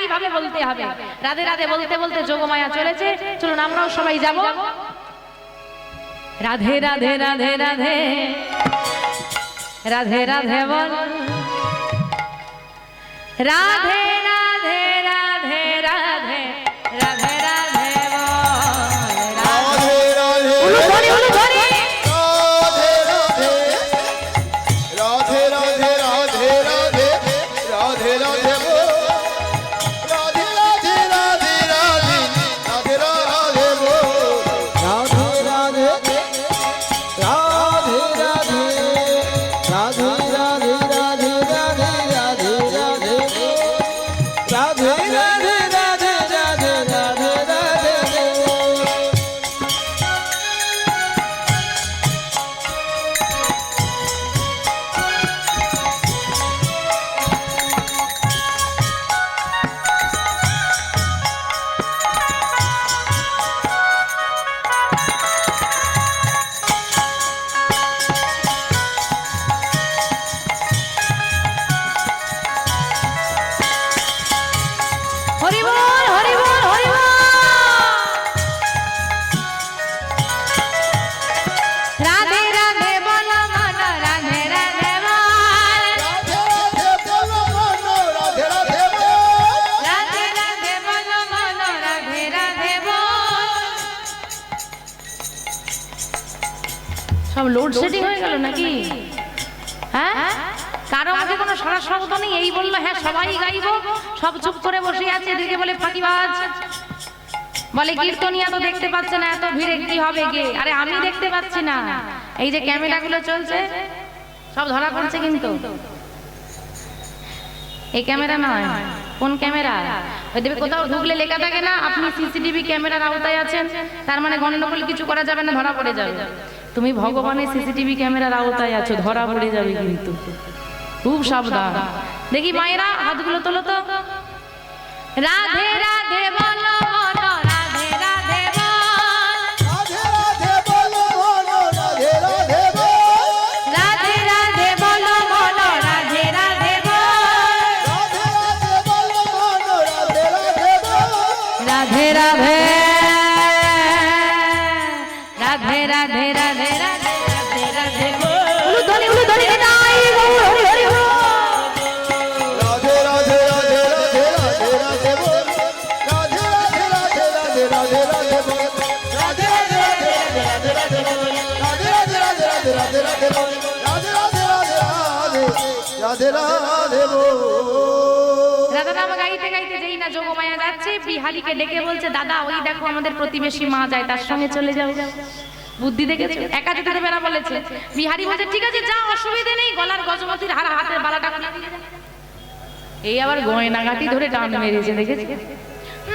এইভাবে বলতে হবে। রাধে রাধে বলতে বলতে যোগমায়া চলেছে, চলুন আমরাও সবাই যাব। রাধে রাধে রাধে রাধে রাধে রাধে বল, রাধে রাধে রাধে রাধে রাধে রাধে বল, রাধে রাধে উলু ধরি উলু ধরি, রাধে রাধে রাধে রাধে রাধে রাধে রাধে বল, রাধে রাধে রাধে রাধে রাধে রাধে বল, রাধে রাধে রাধে রাধে রাধে রাধে রাধে রাধে রাধে রাধে রাধে রাধে রাধে রাধে রাধে রাধে হরি বল হরি বল হরি বল, রাধে রাধে বল মন রাধে রাধে বল, রাধে রাধে বলো মনো রাধে রাধে বল, রাধে রাধে বল মন রাধে রাধে বল। সব লোডশেডিং হয়ে গেল নাকি? হ্যাঁ, কারো মুখে কোনো সারা শব্দ নেই। এই বললো হ্যাঁ সবাই গাইবো, সব চুপ করে বসে আছে। এদিকে বলে ফাঁকিবাজ, বলে কীর্তনিয়া তো দেখতে পাচ্ছে না, এত ভিড়ে কি হবে গে? আরে আমি দেখতে পাচ্ছি না, এই যে ক্যামেরাগুলো চলছে সব ধরা পড়ছে। কিন্তু এই ক্যামেরা নয়, কোন ক্যামেরা? ওই দেবে কোথাও ঢুকলে লেখা থাকে না আপনি সিসিটিভি ক্যামেরার আওতায় আছেন, তার মানে গন্ডগোল কিছু করা যাবে না, ধরা পড়ে যাবে। তুমি ভগবানের সিসিটিভি ক্যামেরার আওতায় আছো, ধরা পড়ে যাবে কিন্তু, খুব সাবধান। দেখি মায়েরা হাতগুলো তোলো তো, রাধে রাধে বলো মন রাধে রাধে বল, রাধে রাধে বলো মনো রাধে রাধে বল, রাধে রাধে বলো মন রাধে রাধে বল, রাধে রাধে বলো মনো রাধে রাধে বল, রাধে রাধে রাধে রাধে রাধে রাধে রাধে বল, উলু ধরি নাই গৌর হরি হরি বল। রাধে রাধে রাধে রাধে রাধে রাধে বল, রাধে রাধে রাধে রাধে রাধে রাধে বল, রাধে রাধে রাধে রাধে রাধে বল, রাধে রাধে রাধে রাধে রাধে রাধে বল, রাধে রাধে রাধে রাধে রাধে রাধে বল। রাধা নাম গাইতে গাইতে যেই না যোগমায়া যাচ্ছে, বিহারীকে ডেকে বলছে দাদা ওই দেখো আমাদের প্রতিবেশী মা যায়, তার সঙ্গে চলে যাও। বুদ্ধি দেখেছে, একা যেতে দেবে না বলেছে। বিহারী বলছে ঠিক আছে যা, অসুবিধে নেই, গলার গজমতির হার হাতের বালাটা খুলে দিয়ে যাবে। এই আবার গয়নাগাটি ধরে টান মেরেছে, দেখেছে?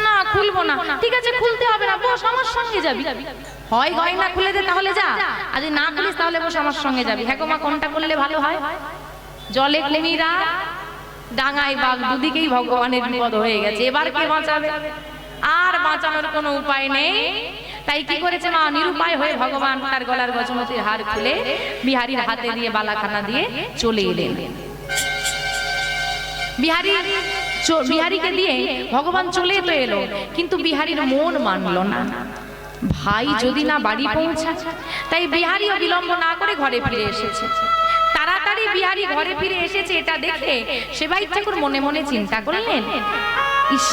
না খুলবো না, ঠিক আছে খুলতে হবে না, বস আমার সঙ্গে যাবি। হয় গয়না খুলে দে তাহলে যা, আর যদি না খুলিস তাহলে বস আমার সঙ্গে যাবি। হ্যাঁ গো মা, কোনটা করলে ভালো হয়? জলে কুমিরা ডাঙায় বাঘ, দুদিকেই ভগবানের বিপদ হয়ে গেছে, এবার কে বাঁচাবে? আর বাঁচানোর কোনো উপায় নেই। তাই কি করেছে মা, নিরুপায় হয়ে ভগবান তার গলার গজমতির হার খুলে বিহারীর হাতে দিয়ে বালাখানা দিয়ে চলে এলেন। বিহারীকে দিয়ে ভগবান চলে তো এলো, কিন্তু বিহারীর মন মানলো না। ভাই যদি না বাড়ি পৌঁছায়, তাই বিহারীও বিলম্ব না করে ঘরে ফিরে এসেছে। তাড়াতাড়ি বিহারী ঘরে ফিরে এসেছে, এটা দেখে সেবাই ঠাকুর মনে মনে চিন্তা করলেন, ইস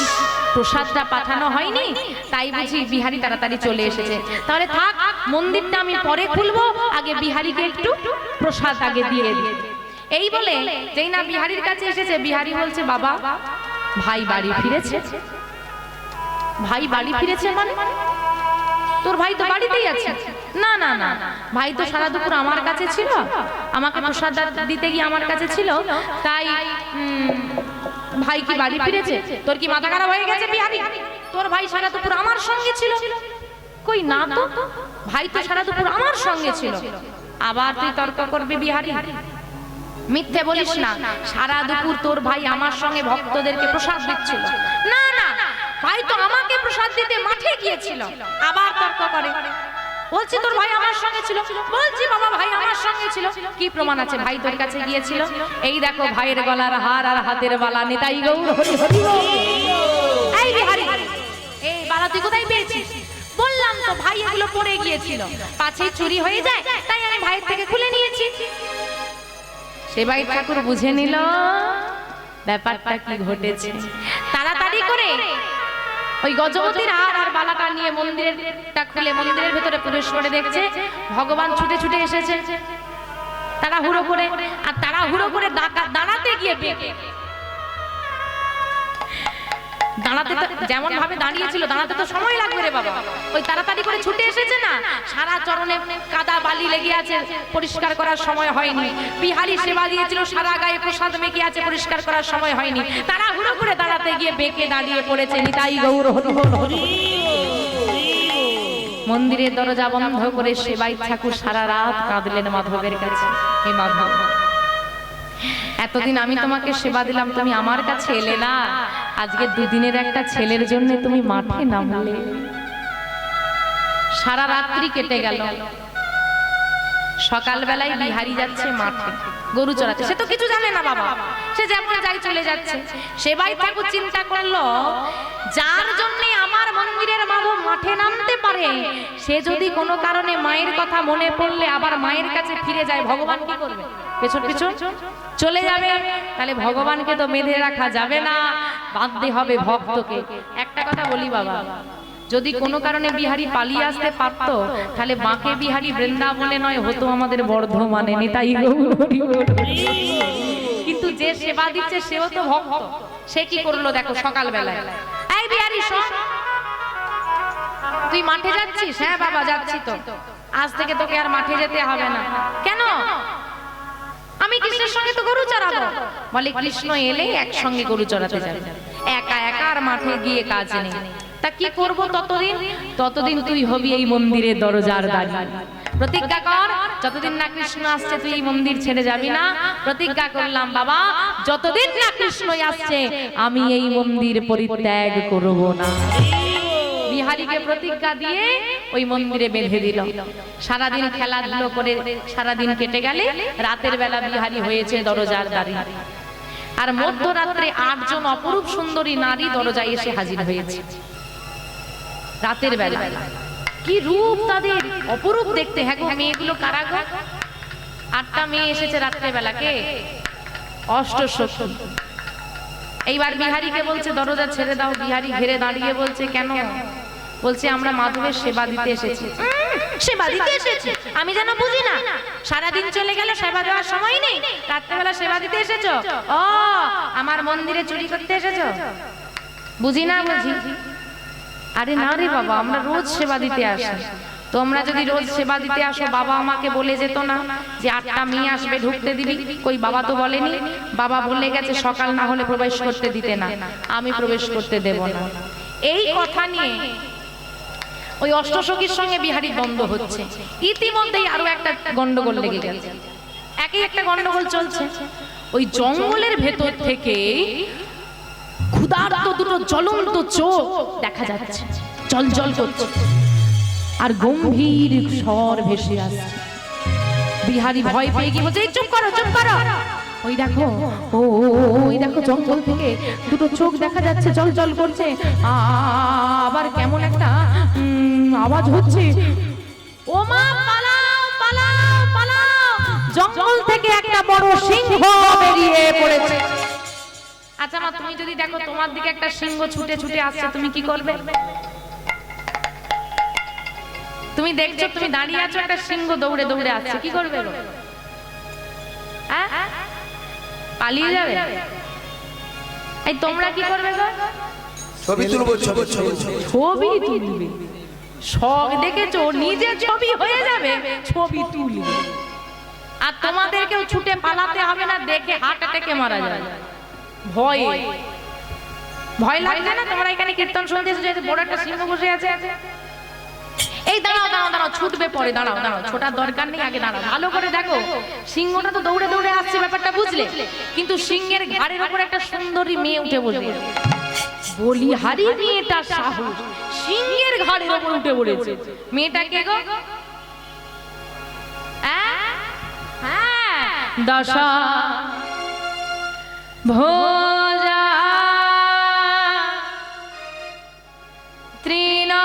প্রসাদটা পাঠানো হয়নি, তাই বুঝি বিহারী তাড়াতাড়ি চলে এসেছে। তাহলে থাক, মন্দিরটা আমি পরে খুলবো, আগে বিহারীকে একটু প্রসাদ আগে দিয়ে দিই। এই বলে যেই না বিহারীর কাছে এসেছে, বিহারী বলছে বাবা ভাই বাড়ি ফিরেছে। ভাই বাড়ি ফিরেছে মানে? তোর ভাই তো বাড়িতেই আছে। না না না, ভাই তো সারা দুপুর আমার কাছে ছিল, আমাকে প্রসাদ দিতে গিয়ে আমার কাছে ছিল, তাই ভাই কি বাড়ি ফিরেছে? তোর কি মাথা খারাপ হয়ে গেছে বিহারী? তোর ভাই সারা দুপুর আমার সঙ্গে ছিল। কই না তো, ভাই তো সারা দুপুর আমার সঙ্গে ছিল। আবার তুই তর্ক করবি বিহারী? মিথ্যে বলিস না, সারা দুপুর তোর ভাই আমার সঙ্গে ভক্তদেরকে প্রসাদ দিচ্ছিল। না না, ভাই তো আমাকে প্রসাদ দিতে মাঠে গিয়েছিল। আবার তর্ক করে, বলছি তোর ভাই আমার সঙ্গে ছিল। বলছি বাবা ভাই আমার সঙ্গে ছিল। কি প্রমাণ আছে ভাই তোর কাছে গিয়েছিল? এই দেখো ভাইয়ের গলার হার আর হাতের বালা, নিতাই গৌর হরি হরি বল। পড়ে গিয়েছিল, পাছে চুরি হয়ে যায়, তাই আমি ভাইয়ের থেকে খুলে নিয়েছি। সেবাই ঠাকুর বুঝে নিল ব্যাপারটা কি ঘটেছে। তাড়াতাড়ি করে ওই গজপতির হার আর বালাটা নিয়ে মন্দিরটা খুলে মন্দিরের ভেতরে প্রবেশ করে দেখছে ভগবান ছুটে ছুটে এসেছে। তাড়াহুড়ো করে, আর তাড়াহুড়ো করে দাঁড়াতে গিয়ে দাঁড়াতে যেমন ভাবে দাঁড়িয়েছিল, দাঁড়াতে তো সময় লাগবে রে বাবা। ওই তাড়াতাড়ি করে ছুটে এসেছে না, সারা চরণে কাদা বালি লেগে আছে, পরিষ্কার করার সময় হয়নি। বিহারী সেবা দিয়েছিল, সারা গায়ে প্রসাদ মেখে আছে, পরিষ্কার করার সময় হয়নি। তাড়াহুড়ো করে দাঁড়াতে গিয়ে বেঁকে দাঁড়িয়ে পড়েছে। নিতাই গৌর হরি বল হরি। মন্দিরের দরজা বন্ধ করে সেবাই ঠাকুর সারা রাত কাঁদলেন মাধবের কাছে। হে মাধব, এতদিন আমি তোমাকে সেবা দিলাম, তুমি আমার কাছে এলে না। আজকে দুদিনের একটা ছেলের জন্য তুমি মাঠে নামলে। সারা রাত্রি কেটে গেল। সকালবেলায় বিহারী যাচ্ছে মাঠে গরু চড়াতে। সে তো কিছু জানে না বাবা, সে যেমন যাই চলে যাচ্ছে। সেবাই ঠাকুর চিন্তা করলো, যার জন্য আমার মন্দিরের মাধব মাঠে নামতে পারে, সে যদি কোনো কারণে মায়ের কথা মনে পড়লে আবার মায়ের কাছে ফিরে যায়, ভগবান কি করবে? পেছন পেছন চলে যাবে। তাহলে ভগবানকে তো বেঁধে রাখা যাবে না, বাঁধতে হবে ভক্তকে। একটা কথা বলি বাবা, যদি কোনো কারণে বিহারী পালিয়ে আসতে পারতো, তাহলে বাঁকে বিহারী বৃন্দাবনে নয়, হতো আমাদের বর্ধমানে। নিতাই গৌর হরি বল। কিন্তু যে সেবা দিচ্ছে সেও তো ভক্ত। সে কি করলো দেখো, সকালবেলায়, এই বিহারী শোন, তুই মাঠে যাচ্ছিস? হ্যাঁ বাবা যাচ্ছি তো। আজ থেকে তোকে আর মাঠে যেতে হবে না। কেন? আমি কৃষ্ণের সঙ্গে তো গরু চড়াবো। বলে কৃষ্ণ এলে একসঙ্গে গরু চড়াতে যাবে, একা একা আর মাঠে গিয়ে কাজ নেই। তা কি করব ততদিন তুই হবি এই মন্দিরের দরজার দাঁড়ি। প্রতিজ্ঞা কর, যতদিন না কৃষ্ণ আসছে তুই এই মন্দির ছেড়ে যাবি না। প্রতিজ্ঞা করলাম বাবা, যতদিন না কৃষ্ণ আসছে আমি এই মন্দির পরিত্যাগ করব না। বিহারীকে প্রতিজ্ঞা দিয়ে ওই মন্দিরে বেঁধে দিল। সারাদিন খেলাধুলো করে সারাদিন কেটে গেলে রাতের বেলা বিহারী হয়েছে দরজার দাঁড়ি। আর মধ্যরাত্রে 8 জন অপরূপ সুন্দরী নারী দরজায় এসে হাজির হয়েছে। রাতের বেলা কি রূপ তাদের, অপরূপ দেখতে। হ্যাঁ গো, মেয়েগুলো কারা গো? 8টা মেয়ে এসেছে রাত্রে বেলা। কে? অষ্টসখী। এইবার বিহারীকে বলছে দরজা ছেড়ে দাও। বিহারী ঘেরে দাঁড়িয়ে বলছে কেন? বলছে আমরা মাধবের সেবা দিতে এসেছি। সেবা দিতে এসেছি? আমি যেন বুঝি না। সারাদিন চলে গেল, সেবা দেওয়ার সময় নেই, রাত্রেবেলা সেবা দিতে এসেছো? ও, আমার মন্দিরে চুরি করতে এসেছো? বুঝি না বুঝি। আরে না রে বাবা, আমরা রোজ সেবা দিতে আসি। তোমরা যদি রোজ সেবা দিতে আসো, বাবা আমাকে বলে যেত না যে 8টা মেয়ে আসবে, ঢুকতে দিবি? কই, বাবা তো বলেনি। বাবা বলে গেছে সকাল না হলে প্রবেশ করতে দিতে না, আমি প্রবেশ করতে দেব না। এই কথা নিয়ে ওই অষ্টসখীর সঙ্গে বিহারী দ্বন্দ্ব হচ্ছে। ইতিমধ্যেই আরো একটা গন্ডগোল লেগে গেছে। একই একটা গন্ডগোল চলছে। ওই জঙ্গলের ভেতর থেকে ক্ষুধার্ত দুটো জ্বলন্ত চোখ দেখা যাচ্ছে, জল করছে, আর গম্ভীর স্বর ভেসে আসছে। বিহারী ভয় পেয়ে গিয়ে বলছে, চুপ করো চুপ করো। ওই দেখো, ওই দেখো, জঙ্গল থেকে দুটো চোখ দেখা যাচ্ছে, জল করছে। আবার কেমন একটা আওয়াজ হচ্ছে। ও মা, পালাও পালাও পালাও! জঙ্গল থেকে একটা বড় সিংহ বেরিয়ে পড়েছে। আচ্ছা মা, তুমি যদি দেখো তোমার দিকে একটা সিংহ ছুটে ছুটে আসছে, তুমি কি করবে? তুমি দেখছো, তুমি দাঁড়িয়ে আছো, একটা সিংহ দৌড়ে দৌড়ে আসছে, কি করবে? পালিয়ে যাবে? এই তোমরা কি করবে গো? ছবি তুলবো। ছবি তুলবে? শখ দেখেছো, নিজে ছবি হয়ে যাবে, ছবি তুলবে। আর তোমাদেরকেও ছুটে পালাতে হবে না, দেখে হার্ট অ্যাটাকে মারা যাবে ভয় লাগছে না? তোমরা এখানে কীর্তন শুনতে এসেছো, বড় একটা সিংহ বসে আছে। এই দাঁড়াও দাঁড়াও দাঁড়াও, ছুটবে পরে, দাঁড়াও দাঁড়াও, ছোটার দরকার নেই, আগে দাঁড়াও। ভালো করে দেখো, সিংহটা তো দৌড়ে দৌড়ে আসছে, ব্যাপারটা বুঝলে? কিন্তু সিংহের ঘাড়ের উপর একটা সুন্দরী মেয়ে উঠে বসে। বলিহারি মেয়েটা সাহস, সিংহের ঘাড়ের উপর উঠে পড়েছে। মেয়েটা কে গো? দশা ভোজা ত্রিনয়না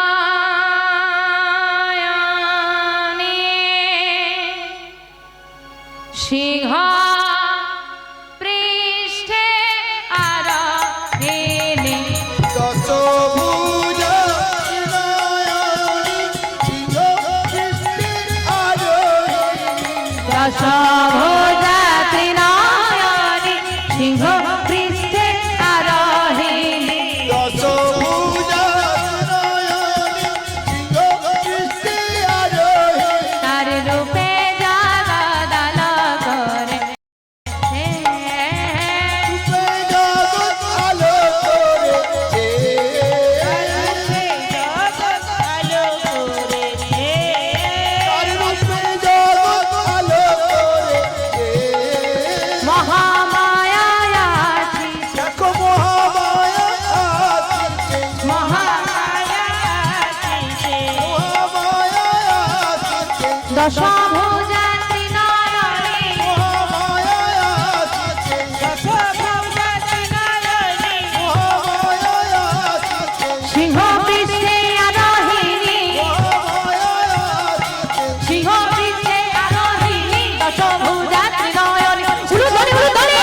দশভুজা ত্রিনয়নী মহামায়া আসিছে, দশভুজা ত্রিনয়নী মহামায়া আসিছে, সিংহ পৃষ্ঠে আরোহিণী মহামায়া আসিছে, সিংহ পৃষ্ঠে আরোহিণী দশভুজা ত্রিনয়নী উলুধ্বনি উলুধ্বনি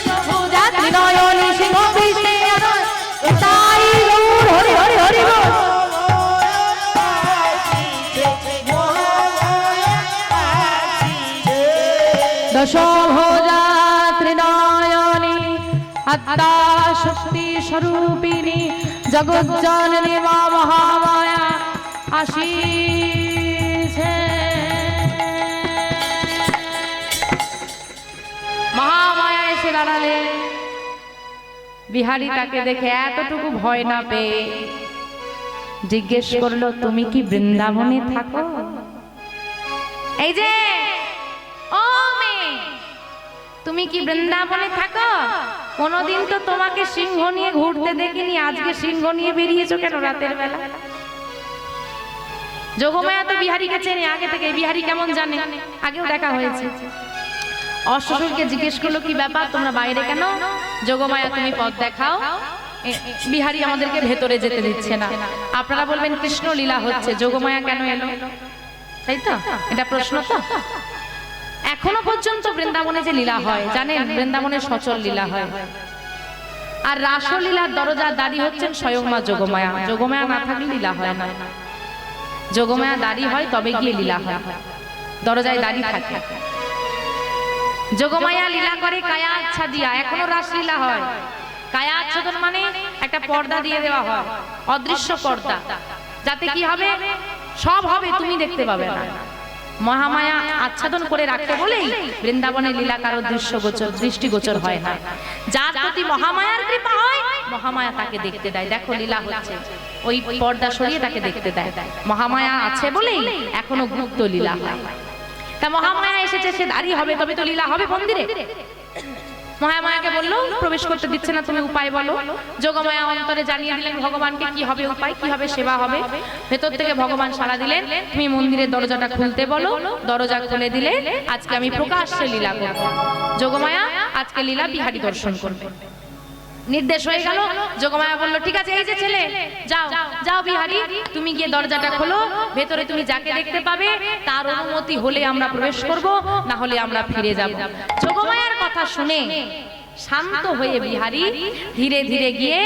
দশভুজা ত্রিনয়নী সিংহ পৃষ্ঠে আরোহিণী তাই গৌর হরি হরি হরি বল দশভুজা ত্রিনয়নী আত্মা শক্তি স্বরূপিণী জগজ্জননী মা মহামায়া আসিছে। মহামায়া এসে দাঁড়ালে বিহারী তাকে দেখে এতটুকু ভয় না পেয়ে জিজ্ঞেস করলো, তুমি কি বৃন্দাবনে থাকো? এই যে ও মেয়ে, তুমি কি বৃন্দাবনে থাকো? কোনদিন তো তোমাকে সিংহ নিয়ে ঘুরতে দেখিনি, আজকে সিংহ নিয়ে বেরিয়েছো কেন রাতের বেলা? যোগমায়া তো বিহারীকে চেনে আগে থেকে, বিহারী কেমন জানে, আগেও দেখা হয়েছে। অশ্বশুরকে জিজ্ঞেস করলো, কি ব্যাপার তোমরা বাইরে কেন? যোগমায়া তুমি পথ দেখাও, বিহারী আমাদেরকে ভেতরে যেতে দিচ্ছে না। আপনারা বলবেন কৃষ্ণ লীলা হচ্ছে, যোগমায়া কেন এলো? তাই তো, এটা প্রশ্ন তো। এখনো পর্যন্ত বৃন্দাবনে যে লীলা হয় জানেন, বৃন্দাবনে সচল লীলা হয়। আর রাসলীলার দরজা দাঁড়ি হচ্ছেন স্বয়ং মা যোগমায়া। যোগমায়া না থাকলে লীলা হয় না, যোগমায়া দাঁড়ি হয় তবে গিয়ে লীলা হয়, দরজায় দাঁড়ি থাকে। যোগমায়া লীলা করে কায়া আচ্ছা দিয়া, এখনো রাসলীলা হয়। কায়া আচ্ছাদন মানে একটা পর্দা দিয়ে দেওয়া হয়, অদৃশ্য পর্দা, যাতে কি হবে, সব হবে তুমি দেখতে পাবে না। মহামায়া আচ্ছাদন করে রাখতে বলেই বৃন্দাবনের লীলা কারো দৃষ্টিগোচর হয় না। যার প্রতি মহামায়ার কৃপা হয়, মহামায়া তাকে দেখতে দেয়। দেখো লীলা হচ্ছে, ওই পর্দা সরিয়ে তাকে দেখতে দেয়। মহামায়া আছে বলেই এখনো গুপ্ত লীলা হয়। তা মহামায়া এসেছে, সে দাঁড়িয়ে হবে তবে তো লীলা হবে মন্দিরে। মহামায়াকে বললো প্রবেশ করতে দিচ্ছে না, তুমি উপায় বলো। যোগমায়া অন্তরে জানিয়ে দিলেন ভগবানকে কি হবে উপায়, কি হবে সেবা হবে। ভেতর থেকে ভগবান সাড়া দিলেন, তুমি মন্দিরের দরজাটা খুলতে বলো। দরজা খুলে দিলে আজকে আমি প্রকাশ্যে লীলা করব। যোগমায়া আজকে লীলা বিহারী দর্শন করবে। নির্দেশ হয়ে গেল। যোগমায়া বলল, ঠিক আছে, এই যে ছেলে, যাও যাও বিহারী, তুমি গিয়ে দরজাটা খোলো। ভেতরে তুমি যাকে দেখতে পাবে তার অনুমতি হলে আমরা প্রবেশ করব, না হলে আমরা ফিরে যাব। যোগমায়ার কথা শুনে শান্ত হয়ে বিহারী ধীরে ধীরে গিয়ে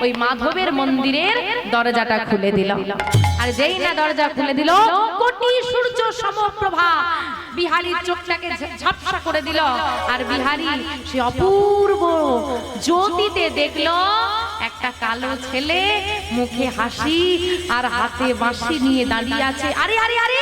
ওই মাধবের মন্দিরের দরজাটা খুলে দিল। আর যেই না দরজা খুলে দিল, কোটি সূর্য সমপ্রভা বিহারীর চোখটাকে ঝাপসা করে দিল। আর বিহারী সে অপূর্ব জ্যোতিতে দেখলো একটা কালো ছেলে, মুখে হাসি আর হাতে বাঁশি নিয়ে দাঁড়িয়ে আছে। আরে আরে আরে,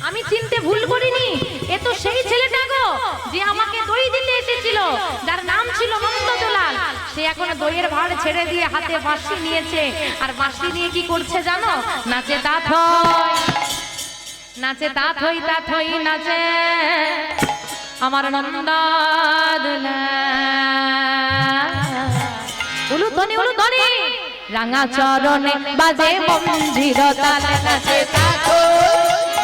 আমি চিনতে ভুল করিনি, এ তো সেই ছেলেটা গো যে আমাকে দই দিতে এসেছিল, যার নাম ছিল নন্দদোলাল। সে এখন দইয়ের ভাঁড় ছেড়ে দিয়ে হাতে বাঁশি নিয়েছে। আর বাঁশি নিয়ে কি করছে জানো? নাচে তাথই, নাচে তাথই তাথই নাচে আমার নন্দদোলাল। উলুধ্বনি উলুধ্বনি, রাঙা চরণে বাজে মঞ্জির তাল, নাচে তাথই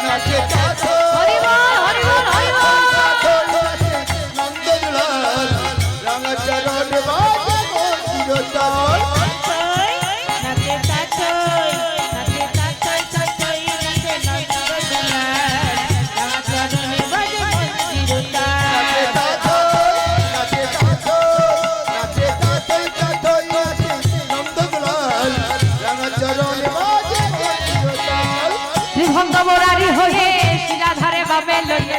নাচে তাথই, হরি বল হরি বল হরি বল। নন্দদোলাল রাঙা চরণে বাজে মন্দির তাল। ত্রিভঙ্গ বরারি হয়ে শিরাধারে বাবে লইয়ে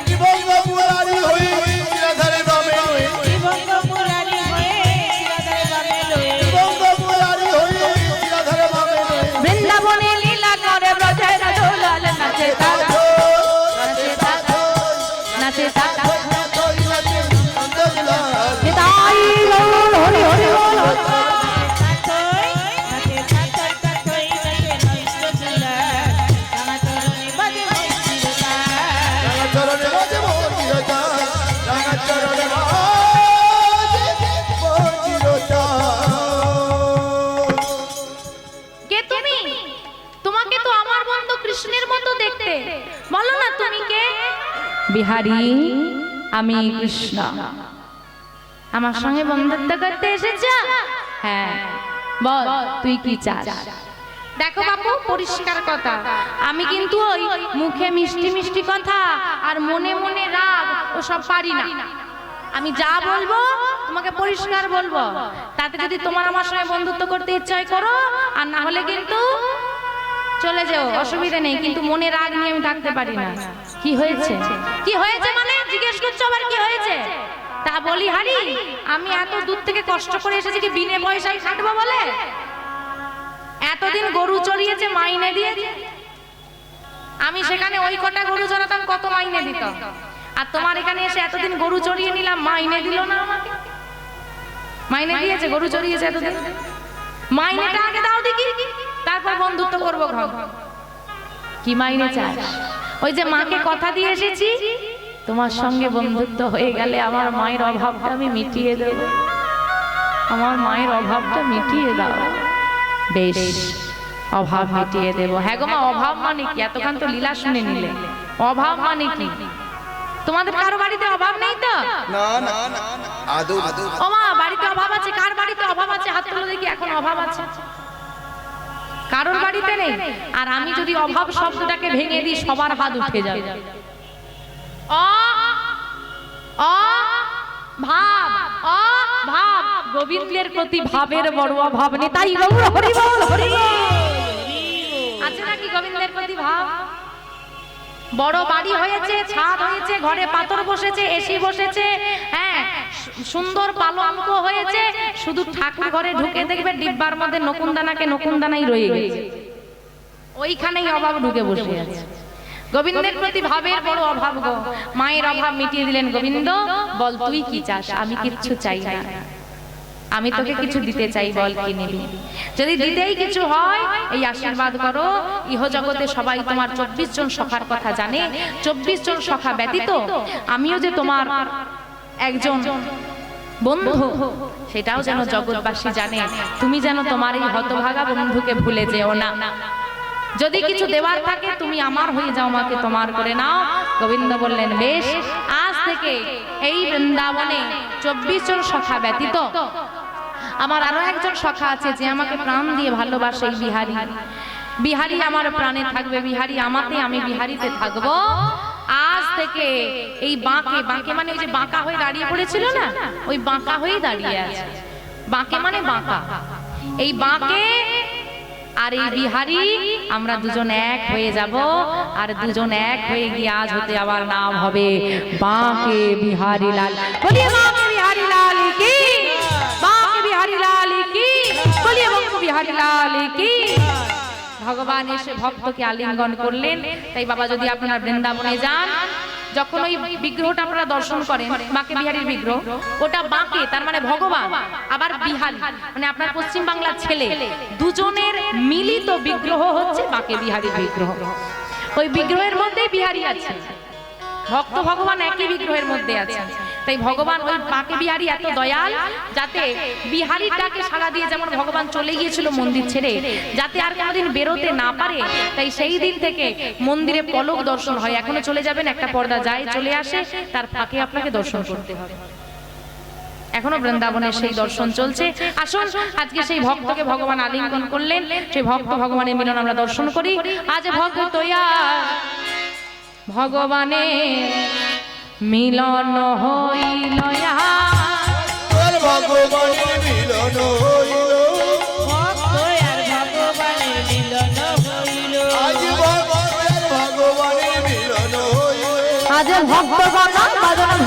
বিহারী আমি কৃষ্ণ, আমার সঙ্গে বন্ধুত্ব করতে এসেছ? হ্যাঁ, বল তুই কি চাস? দেখো বাবু, পরিষ্কার কথা, আমি কিন্তু ওই মুখে মিষ্টি মিষ্টি কথা আর মনে মনে রাগ ওসব পারি না। আমি যা বলবো তোমাকে পরিষ্কার বলবো, তাতে যদি তোমার আমার সঙ্গে বন্ধুত্ব করতে ইচ্ছা হয় করো, আর না হলে কিন্তু চলে যাও, অসুবিধা নেই। কিন্তু মনে রাগ নিয়ে আমি থাকতে পারি না। কি হয়েছে? কি হয়েছে মানে জিজ্ঞেস করছো আবার কি হয়েছে? তা বলি হারি, আমি এত দূর থেকে কষ্ট করে এসেছি কি বিনে পয়সায় খাটবো বলে? এতদিন গরু চড়িয়েছে, মাইনে দিয়েছে, আমি সেখানে ওই কটা গরু চড়াতাম, কত মাইনে দিত। আর তোমার এখানে এসে এতদিন গরু চড়িয়ে নিলাম, মাইনে দিল না আমাকে? মাইনে দিয়েছে, গরু চড়িয়েছে এতদিন, মাইনেটা আগে দাও দেখি, তারপর বন্ধুত্ব করবো। ঘর কি মাইনে চাস? ওই যে মাকে কথা দিয়ে এসেছি, তোমার সঙ্গে বন্ধুত্ব হয়ে গেলে আমার মায়ের অভাবটা আমি মিটিয়ে দেব, আমার মায়ের অভাবটা মিটিয়ে দাও। বেশ, অভাব মিটিয়ে দেব। হ্যাঁ গো মা, অভাব মানে কি? এতক্ষণ তো লীলা শুনে নিলে, অভাব মানে কি? তোমাদের কারো বাড়িতে অভাব নেই তো? না না না, আদৌ ও মা, বাড়িতে অভাব আছে? কার বাড়িতে অভাব আছে হাত তুলে দেখি। এখন অভাব আছে? কারোর বাড়িতে নেই। আর আমি যদি অভাব শব্দটাকে ভেঙে দিই, সবার হাত উঠে যাবে। ভাব, ভাব, গোবিন্দের প্রতি ভাবের বড় অভাব নেই, তাই গৌর হরি বল, হরি বল। আছে নাকি গোবিন্দের প্রতি ভাব? বড় বাড়ি হয়েছে, ছাদ হয়েছে, ঘরে পাথর বসেছে, এসি বসেছে, হ্যাঁ, সুন্দর পালঙ্ক হয়েছে, শুধু ঠাকুর ঘরে ঢুকে দেখবে ডিব্বার মধ্যে নকুনদানাকে নকুনদানাই রয়ে গেছে, ওইখানেই অভাব ঢুকে বসে আছে। গোবিন্দের প্রতি ভাবের বড় অভাব গো। মায়ের অভাব মিটিয়ে দিলেন গোবিন্দ। বল তুই কি চাস? আমি কিচ্ছু চাই না, আমি তোকে কিছু দিতে চাই, বল কি নিবি? যদি দিতেই কিছু হয়, এই আশীর্বাদ করো, ইহ জগতে সবাই তোমার 24 জন সখার কথা জানে, 24 জন সখা ব্যতীত আমিও যে তোমার একজন বন্ধু, সেটাও যেন জগৎবাসী জানে। তুমি যেন তোমার এই হতভাগা বন্ধুকে ভুলে যেও না। যদি কিছু দেওয়ার থাকে তুমি আমার হয়ে যাও, আমাকে তোমার করে নাও। গোবিন্দ বললেন, বেশ, আজ থেকে এই বৃন্দাবনে 24 জন সখা ব্যতীত আমার আরো একজন সখা আছে, যে আমাকে প্রাণ দিয়ে ভালোবাসে, এই বিহারী। বিহারী আমার প্রাণে থাকবে, বিহারী আমাতে, আমি বিহারীতে থাকবো। আজ থেকে এই বাঁকে, বাঁকে মানে ওই যে বাঁকা হয়ে দাঁড়িয়ে পড়েছিল না, ওই বাঁকা হয়েই দাঁড়িয়ে আছে। বাঁকে মানে বাঁকা, এই বাঁকে আর এই বিহারী, আমরা দুজন এক হয়ে যাব। আর দুজন এক হয়ে গিয়ে আজ হতে আবার নাম হবে বাঁকে বিহারী লাল। বলিয়ে বাঁকে বিহারী লাল কি, বাঁকে বিহারী লাল কি, বলিয়ে বাঁকে বিহারী লাল কি। ভগবান এসে ভক্তকে আলিঙ্গন করলেন। তাই বাবা, যদি আপনারা বৃন্দাবনে যান, যখন ওই বিগ্রহটা আপনারা দর্শন করেন, বাঁকে বিহারীর বিগ্রহ, ওটা বাঁকে তার মানে ভগবান, আবার বিহারী মানে আপনার পশ্চিম বাংলার ছেলে, দুজনের মিলিত বিগ্রহ হচ্ছে বাঁকে বিহারীর বিগ্রহ। ওই বিগ্রহের মধ্যে বিহারী আছে, ভক্ত ভগবান একই বিগ্রহের মধ্যে আছে। তাই ভগবান ওই বাঁকে বিহারী এত দয়াল, যাতে বিহারীর ডাকে সাড়া দিয়ে যেমন ভগবান চলে গিয়েছিল মন্দির ছেড়ে, যাতে আর কোনোদিন বেরোতে না পারে, তাই সেই দিন থেকে মন্দিরে পলক দর্শন হয়। এখনো চলে যাবেন, একটা পর্দা যায় চলে আসে, তার ফাঁকে আপনাকে দর্শন করতে হবে। এখনো বৃন্দাবনের সেই দর্শন চলছে। আসুন আজকে সেই ভক্তকে ভগবান আলিঙ্গন করলেন, সেই ভক্ত ভগবানের মিলন আমরা দর্শন করি। আজ ভক্ত ভগবানের মিলন হইল, ভগবানের মিলন হইল, ভক্ত আর ভগবানের মিলন হইল, আজ ভগবানের মিলন হইল, আজ ভক্তগণ